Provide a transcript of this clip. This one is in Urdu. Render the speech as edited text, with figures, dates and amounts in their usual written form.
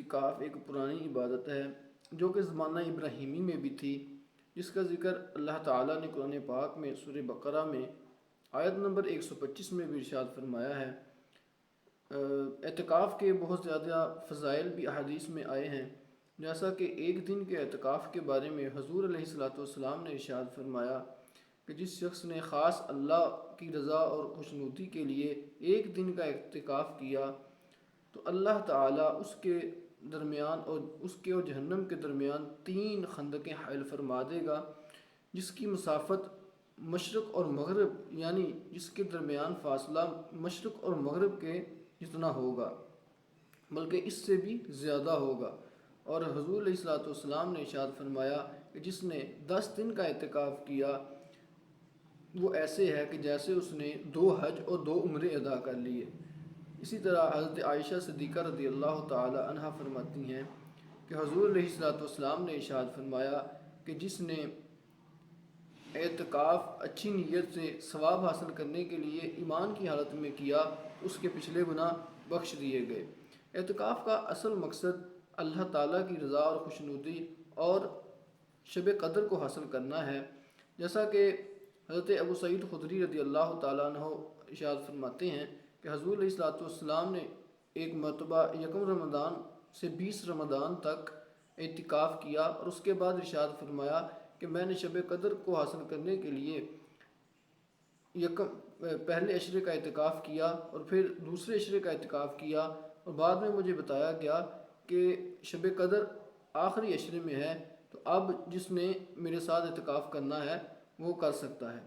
اعتکاف ایک پرانی عبادت ہے جو کہ زمانہ ابراہیمی میں بھی تھی، جس کا ذکر اللہ تعالیٰ نے قرآن پاک میں سورہ بقرہ میں آیت نمبر 125 میں بھی ارشاد فرمایا ہے۔ اعتکاف کے بہت زیادہ فضائل بھی احادیث میں آئے ہیں، جیسا کہ ایک دن کے اعتکاف کے بارے میں حضور علیہ الصلوۃ والسلام نے ارشاد فرمایا کہ جس شخص نے خاص اللہ کی رضا اور خوشنودی کے لیے ایک دن کا اعتکاف کیا تو اللہ تعالیٰ اس کے درمیان اور اس کے اور جہنم کے درمیان 3 خندقیں حائل فرما دے گا، جس کی مسافت مشرق اور مغرب یعنی جس کے درمیان فاصلہ مشرق اور مغرب کے جتنا ہوگا، بلکہ اس سے بھی زیادہ ہوگا۔ اور حضور علیہ الصلوۃ والسلام نے ارشاد فرمایا کہ جس نے 10 دن کا اعتکاف کیا وہ ایسے ہے کہ جیسے اس نے 2 حج اور 2 عمرے ادا کر لیے۔ اسی طرح حضرت عائشہ صدیقہ رضی اللہ تعالی عنہا فرماتی ہیں کہ حضور علیہ الصلوۃ والسلام نے ارشاد فرمایا کہ جس نے اعتکاف اچھی نیت سے ثواب حاصل کرنے کے لیے ایمان کی حالت میں کیا، اس کے پچھلے گناہ بخش دیے گئے۔ اعتکاف کا اصل مقصد اللہ تعالیٰ کی رضا اور خوشنودی اور شب قدر کو حاصل کرنا ہے، جیسا کہ حضرت ابو سعید خدری رضی اللہ تعالیٰ عنہ ارشاد فرماتے ہیں کہ حضور علیہ الصلوۃ والسلام نے ایک مرتبہ 1 رمضان سے 20 رمضان تک اعتکاف کیا اور اس کے بعد ارشاد فرمایا کہ میں نے شب قدر کو حاصل کرنے کے لیے پہلے عشرے کا اعتکاف کیا اور پھر دوسرے عشرے کا اعتکاف کیا، اور بعد میں مجھے بتایا گیا کہ شب قدر آخری عشرے میں ہے، تو اب جس نے میرے ساتھ اعتکاف کرنا ہے وہ کر سکتا ہے۔